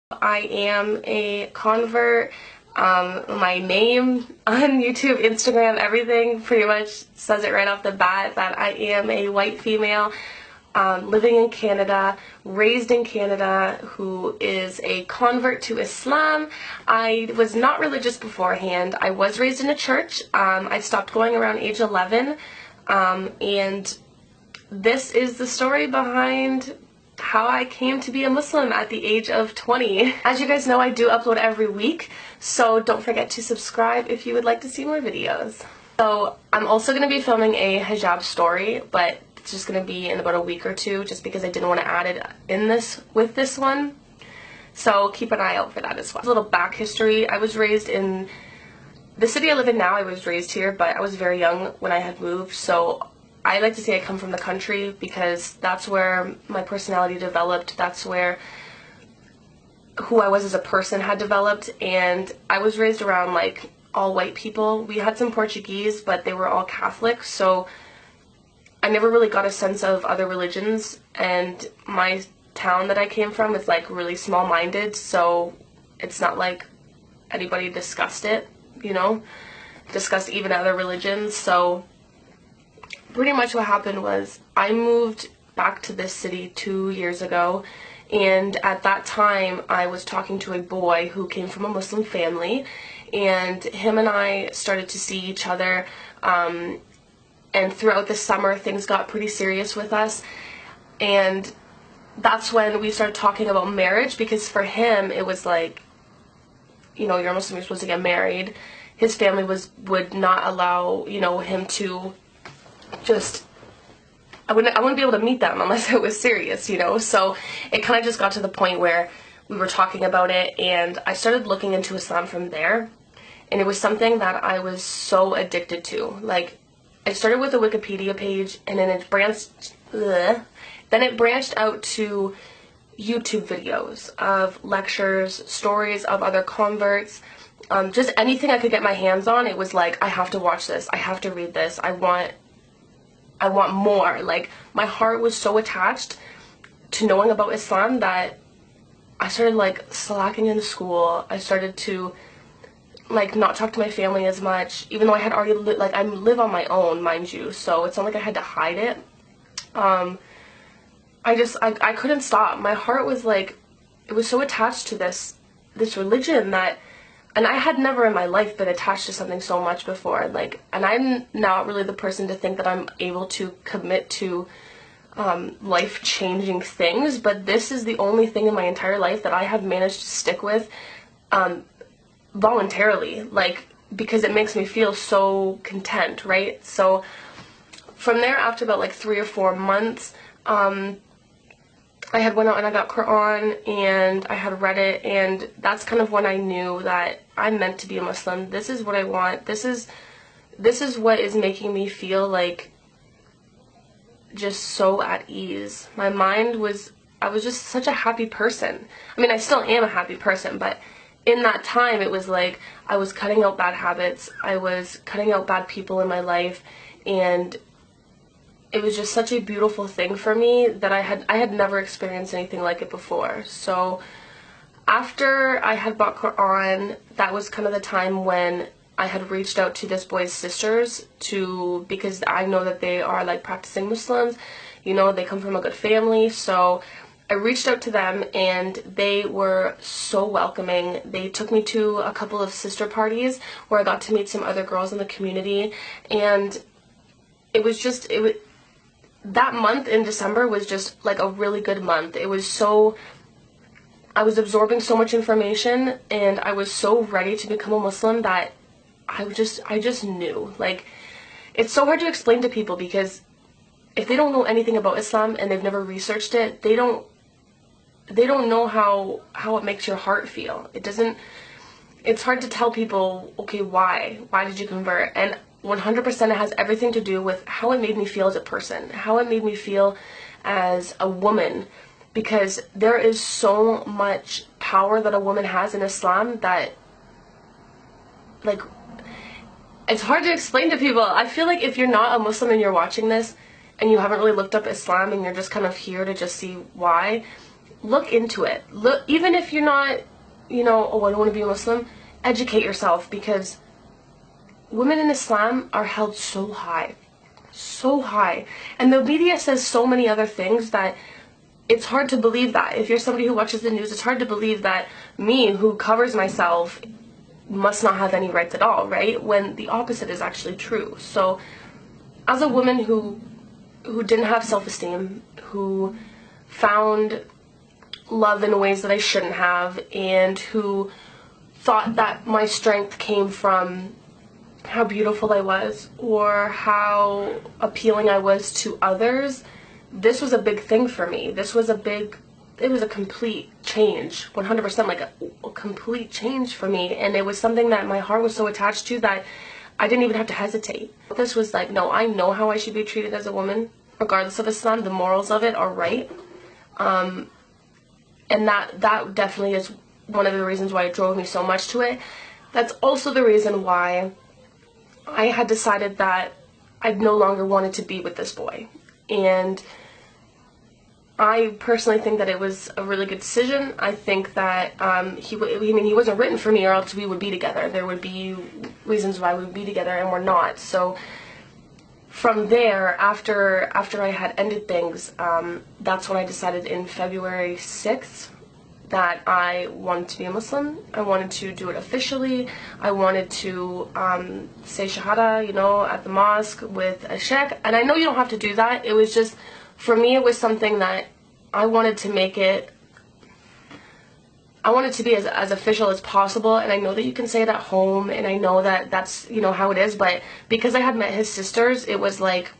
I am a convert. My name on YouTube, Instagram, everything pretty much says it right off the bat that I am a white female living in Canada, raised in Canada, who is a convert to Islam. I was not religious beforehand. I was raised in a church. I stopped going around age 11, and this is the story behind how I came to be a Muslim at the age of 20. As you guys know, I do upload every week, so don't forget to subscribe if you would like to see more videos. So I'm also going to be filming a hijab story, but it's just going to be in about a week or two, just because I didn't want to add it in with this one. So keep an eye out for that as well. A little back history. I was raised in the city I live in now. I was raised here, but I was very young when I had moved, so I like to say I come from the country because that's where my personality developed. That's where who I was as a person had developed, and I was raised around like all white people. We had some Portuguese, but they were all Catholic, so I never really got a sense of other religions, and my town that I came from is like really small-minded, so it's not like anybody discussed it, you know, discussed even other religions. So pretty much what happened was I moved back to this city 2 years ago, and at that time I was talking to a boy who came from a Muslim family, and him and I started to see each other, and throughout the summer things got pretty serious with us, and that's when we started talking about marriage, because for him it was like, you know, you're Muslim, you're supposed to get married. His family would not allow, you know, him to just, I wouldn't be able to meet them unless it was serious, you know. So it kind of just got to the point where we were talking about it, and I started looking into Islam from there, and it was something that I was so addicted to. Like, I started with a Wikipedia page, and then it branched out to YouTube videos of lectures, stories of other converts, just anything I could get my hands on. It was like, I have to watch this, I have to read this, I want more. Like, my heart was so attached to knowing about Islam that I started like slacking in school. I started to like not talk to my family as much, even though I had already like I live on my own, mind you, so it's not like I had to hide it. I couldn't stop. My heart was like, it was so attached to this religion that, and I had never in my life been attached to something so much before. Like, and I'm not really the person to think that I'm able to commit to life-changing things, but this is the only thing in my entire life that I have managed to stick with voluntarily, like, because it makes me feel so content, right? So from there, after about like 3 or 4 months, I had went out and I got Quran, and I had read it, and that's kind of when I knew that I'm meant to be a Muslim. This is what I want. This is what is making me feel like just so at ease. My mind was, I was just such a happy person. I mean, I still am a happy person, but in that time it was like I was cutting out bad habits, I was cutting out bad people in my life, and it was just such a beautiful thing for me that I had never experienced anything like it before. So after I had bought Quran, that was kind of the time when I had reached out to this boy's sisters because I know that they are like practicing Muslims, you know, they come from a good family. So I reached out to them, and they were so welcoming. They took me to a couple of sister parties where I got to meet some other girls in the community, and it was that month in December was just like a really good month. It was so, I was absorbing so much information, and I was so ready to become a Muslim that I just knew. Like, it's so hard to explain to people, because if they don't know anything about Islam and they've never researched it, they don't know how it makes your heart feel. It's hard to tell people, okay, why did you convert? And 100% it has everything to do with how it made me feel as a person, how it made me feel as a woman, because there is so much power that a woman has in Islam that, like, it's hard to explain to people. I feel like if you're not a Muslim and you're watching this and you haven't really looked up Islam and you're just kind of here to just see why, look into it. Look, even if you're not, you know, oh, I don't want to be a Muslim, educate yourself, because women in Islam are held so high. So high. And the media says so many other things that it's hard to believe that. If you're somebody who watches the news, it's hard to believe that me, who covers myself, must not have any rights at all, right? When the opposite is actually true. So as a woman who didn't have self-esteem, who found love in ways that I shouldn't have, and who thought that my strength came from how beautiful I was or how appealing I was to others, this was a big thing for me. It was a complete change, 100%, like a complete change for me. And it was something that my heart was so attached to that I didn't even have to hesitate. This was like, no, I know how I should be treated as a woman, regardless of Islam. The morals of it are right. And that definitely is one of the reasons why it drove me so much to it. That's also the reason why I had decided that I no longer wanted to be with this boy. And I personally think that it was a really good decision. I think that he wasn't written for me, or else we would be together. There would be reasons why we would be together, and we're not. So from there, after I had ended things, that's when I decided in February 6th that I wanted to be a Muslim. I wanted to do it officially. I wanted to say Shahada, you know, at the mosque with a sheikh. And I know you don't have to do that. It was just, for me, it was something that I wanted to make it, I wanted to be as official as possible. And I know that you can say it at home, and I know that that's, you know, how it is. But because I had met his sisters, it was like,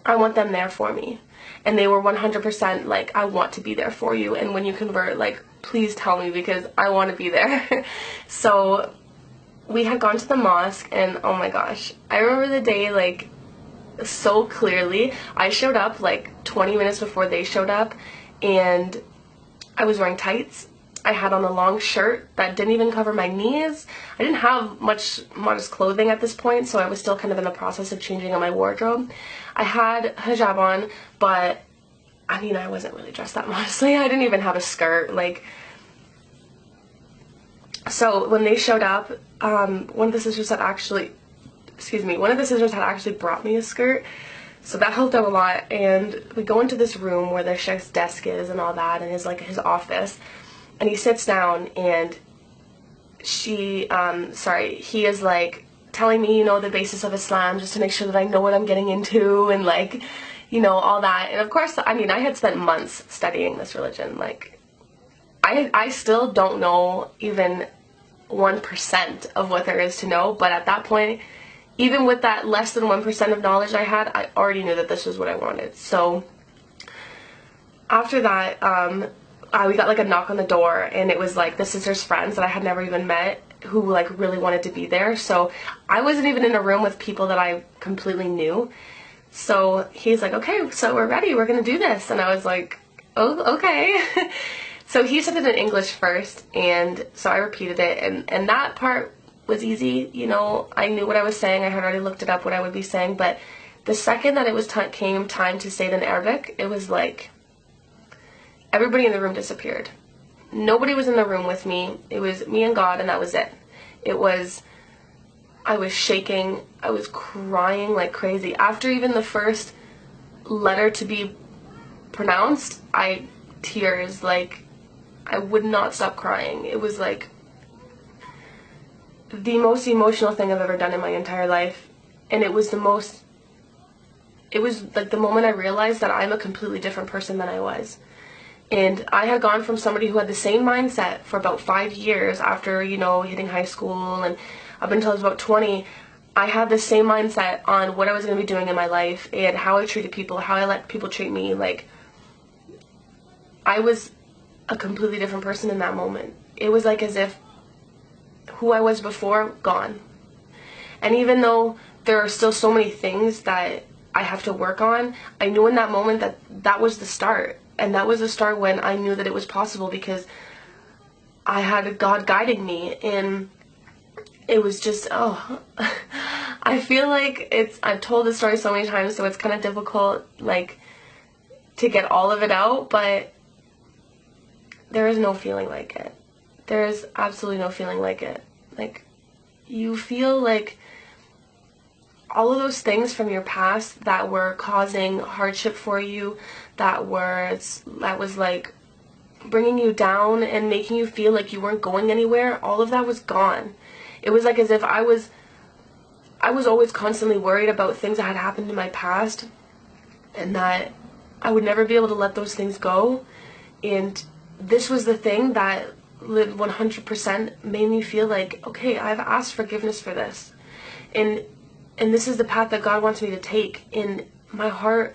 I want them there for me. And they were 100% like, I want to be there for you. And when you convert, like, please tell me, because I want to be there. So we had gone to the mosque, and oh my gosh, I remember the day, like, so clearly. I showed up like 20 minutes before they showed up, and I was wearing tights. I had on a long shirt that didn't even cover my knees. I didn't have much modest clothing at this point, so I was still kind of in the process of changing on my wardrobe. I had hijab on, but I mean, I wasn't really dressed that modestly. I didn't even have a skirt. Like, so when they showed up, one of the sisters had actually brought me a skirt, so that helped out a lot. And we go into this room where the sheikh's desk is and all that, and his office, and he sits down, and he is like telling me, you know, the basis of Islam, just to make sure that I know what I'm getting into, and like, you know, all that. And of course, I mean, I had spent months studying this religion. Like, I still don't know even 1% of what there is to know, but at that point, even with that less than 1% of knowledge I had, I already knew that this was what I wanted. So after that, we got like a knock on the door, and it was like the sister's friends that I had never even met, who like really wanted to be there. So I wasn't even in a room with people that I completely knew. So he's like, okay, so we're ready, we're gonna do this. And I was like, oh, okay. So he said it in English first, and so I repeated it, and that part was easy. You know, I knew what I was saying. I had already looked it up, what I would be saying. But the second that it was came time to say it in Arabic, it was like everybody in the room disappeared. Nobody was in the room with me. It was me and God, and that was it. I was shaking. I was crying like crazy. After even the first letter to be pronounced, tears, like, I would not stop crying. It was like the most emotional thing I've ever done in my entire life. And it was like the moment I realized that I'm a completely different person than I was. And I had gone from somebody who had the same mindset for about 5 years after, you know, hitting high school, and up until I was about 20, I had the same mindset on what I was going to be doing in my life and how I treated people, how I let people treat me. Like, I was a completely different person in that moment. It was like as if who I was before, gone. And even though there are still so many things that I have to work on, I knew in that moment that that was the start. And that was the start when I knew that it was possible, because I had God guiding me. And it was just, oh, I feel like I've told this story so many times, so it's kind of difficult, like, to get all of it out, but there is no feeling like it. There is absolutely no feeling like it. Like, you feel like all of those things from your past that were causing hardship for you, that was like bringing you down and making you feel like you weren't going anywhere, all of that was gone. It was like as if I was always constantly worried about things that had happened in my past, and that I would never be able to let those things go. And this was the thing that 100% made me feel like, okay, I've asked forgiveness for this, and this is the path that God wants me to take. And my heart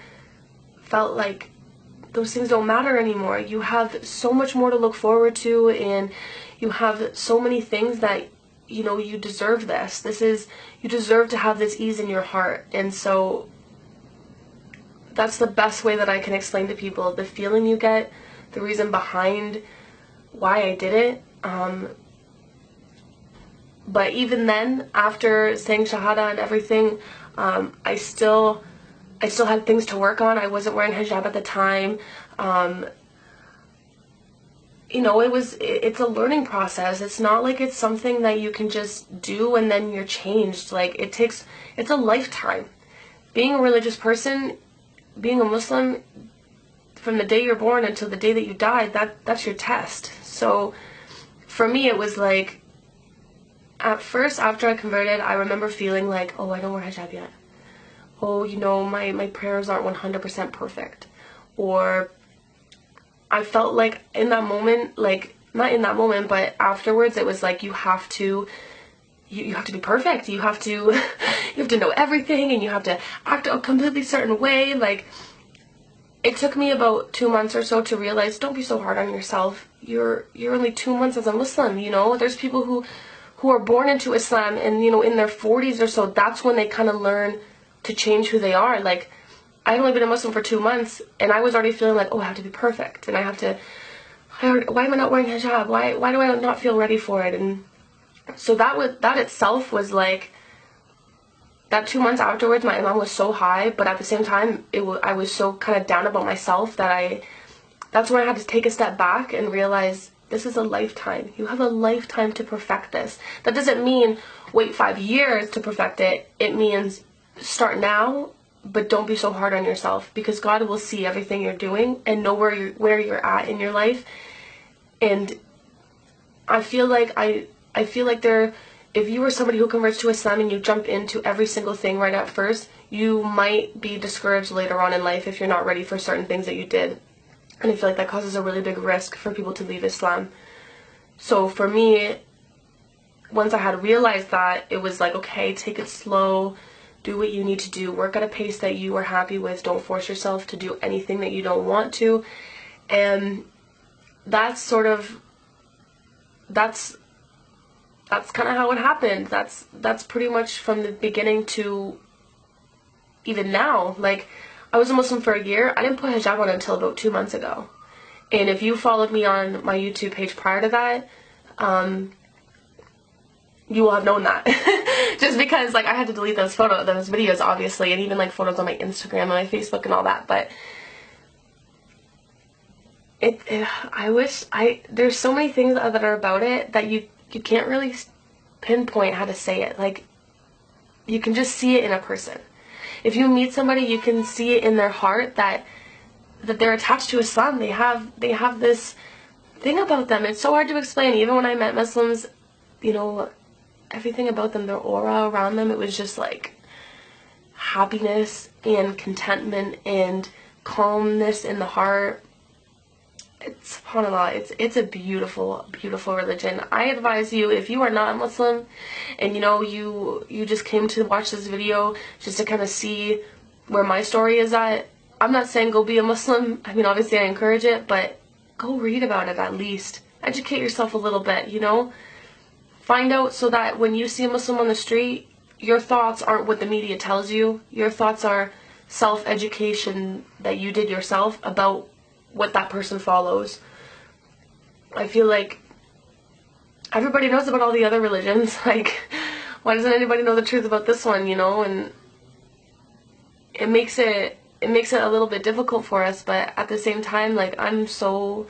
felt like those things don't matter anymore. You have so much more to look forward to, and you have so many things that, you know, you deserve this. You deserve to have this ease in your heart. And so that's the best way that I can explain to people the feeling you get, the reason behind why I did it. But even then, after saying Shahada and everything, I still had things to work on. I wasn't wearing hijab at the time. You know, it's a learning process. It's not like it's something that you can just do and then you're changed. Like, it's a lifetime. Being a religious person, being a Muslim, from the day you're born until the day that you die, that's your test. So for me, it was like, at first, after I converted, I remember feeling like, oh, I don't wear hijab yet. Oh, you know, my prayers aren't 100% perfect. Or I felt like in that moment, like, not in that moment, but afterwards, it was like you have to be perfect. You have to know everything, and you have to act a completely certain way. Like, it took me about 2 months or so to realize, don't be so hard on yourself. You're only 2 months as a Muslim, you know? There's people who are born into Islam, and, you know, in their 40s or so, that's when they kind of learn to change who they are. Like, I'd only been a Muslim for 2 months, and I was already feeling like, oh, I have to be perfect, and why am I not wearing hijab? Why do I not feel ready for it? And so that itself was like, that 2 months afterwards, my iman was so high, but at the same time, I was so kind of down about myself that's when I had to take a step back and realize, this is a lifetime. You have a lifetime to perfect this. That doesn't mean wait 5 years to perfect it. It means start now, but don't be so hard on yourself, because God will see everything you're doing and know where you're at in your life. And I feel like if you were somebody who converts to Islam and you jump into every single thing right at first, you might be discouraged later on in life if you're not ready for certain things that you did. And I feel like that causes a really big risk for people to leave Islam. So for me, once I had realized that, it was like, okay, take it slow, do what you need to do, work at a pace that you are happy with, don't force yourself to do anything that you don't want to. And that's kind of how it happened. That's pretty much from the beginning to even now. Like, I was a Muslim for a year. I didn't put hijab on until about 2 months ago. And if you followed me on my YouTube page prior to that, you will have known that. Just because, like, I had to delete those videos, obviously, and even, like, photos on my Instagram and my Facebook and all that. But there's so many things that are about it that you can't really pinpoint how to say it. Like, you can just see it in a person. If you meet somebody, you can see it in their heart that they're attached to Islam. They have this thing about them. It's so hard to explain. Even when I met Muslims, you know, everything about them, their aura around them, it was just like happiness and contentment and calmness in the heart. SubhanAllah, it's a beautiful, beautiful religion. I advise you, if you are not a Muslim and, you know, you just came to watch this video just to kind of see where my story is at, I'm not saying go be a Muslim. I mean, obviously I encourage it, but go read about it at least. Educate yourself a little bit, you know? Find out so that when you see a Muslim on the street, your thoughts aren't what the media tells you. Your thoughts are self-education that you did yourself about what that person follows. I feel like everybody knows about all the other religions. Like, why doesn't anybody know the truth about this one, you know? And it makes it a little bit difficult for us, but at the same time, like, I'm so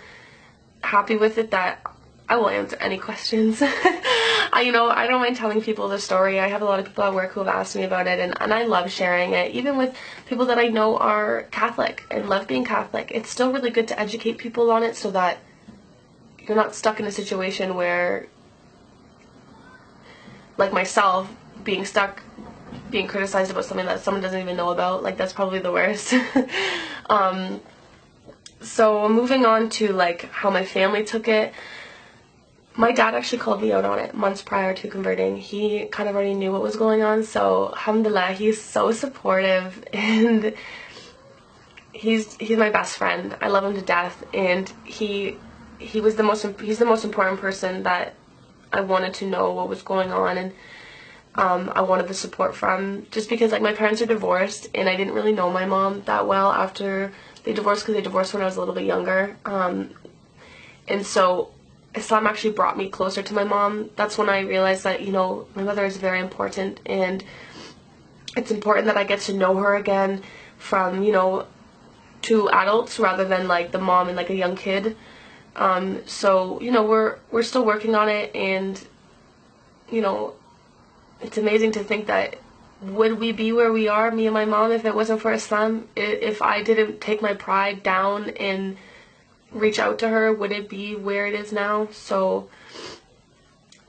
happy with it that I will answer any questions. I don't mind telling people the story. I have a lot of people at work who have asked me about it, and I love sharing it, even with people that I know are Catholic and love being Catholic. It's still really good to educate people on it so that you're not stuck in a situation where, like myself, being criticized about something that someone doesn't even know about. Like, that's probably the worst. So moving on to like how my family took it. My dad actually called me out on it months prior to converting. He kind of already knew what was going on, so alhamdulillah, he's so supportive, and he's my best friend. I love him to death, and he's the most important person that I wanted to know what was going on, and I wanted the support from, just because like my parents are divorced and I didn't really know my mom that well after they divorced, because they divorced when I was a little bit younger, and so Islam actually brought me closer to my mom. That's when I realized that, my mother is very important, and it's important that I get to know her again from, two adults rather than like the mom and like a young kid. So, we're still working on it, and, it's amazing to think that would we be where we are, me and my mom, if it wasn't for Islam? If I didn't take my pride down and reach out to her, would it be where it is now? So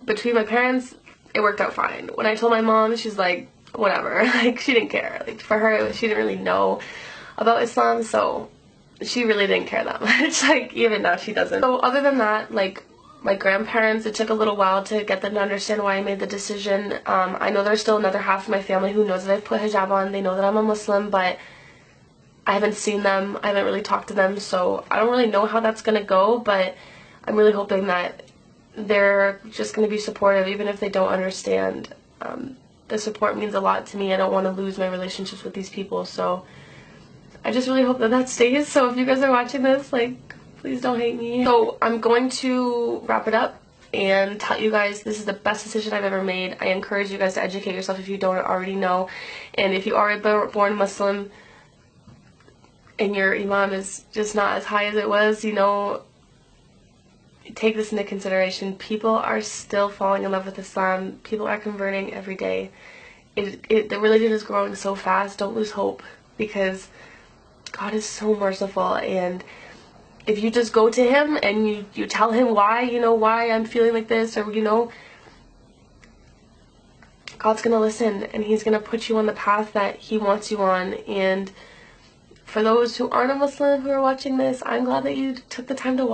between my parents, it worked out fine. When I told my mom, she's like, whatever. Like, she didn't care. Like, for her, she didn't really know about Islam, so she really didn't care that much. Like, even now she doesn't. So other than that, like, my grandparents, it took a little while to get them to understand why I made the decision. I know there's still another half of my family who knows that I've put hijab on. They know that I'm a Muslim, but I haven't seen them. I haven't really talked to them, so I don't really know how that's gonna go, but I'm really hoping that they're just gonna be supportive, even if they don't understand. The support means a lot to me. I don't want to lose my relationships with these people, so I just really hope that that stays. So if you guys are watching this, like, please don't hate me. So I'm going to wrap it up and tell you guys this is the best decision I've ever made. I encourage you guys to educate yourself if you don't already know, and if you are a born Muslim and your imam is just not as high as it was, take this into consideration. People are still falling in love with Islam. People are converting every day. The religion is growing so fast. Don't lose hope, because God is so merciful, and if you just go to him and you tell him why, why I'm feeling like this, or God's gonna listen, and he's gonna put you on the path that he wants you on. And for those who aren't a Muslim who are watching this, I'm glad that you took the time to watch.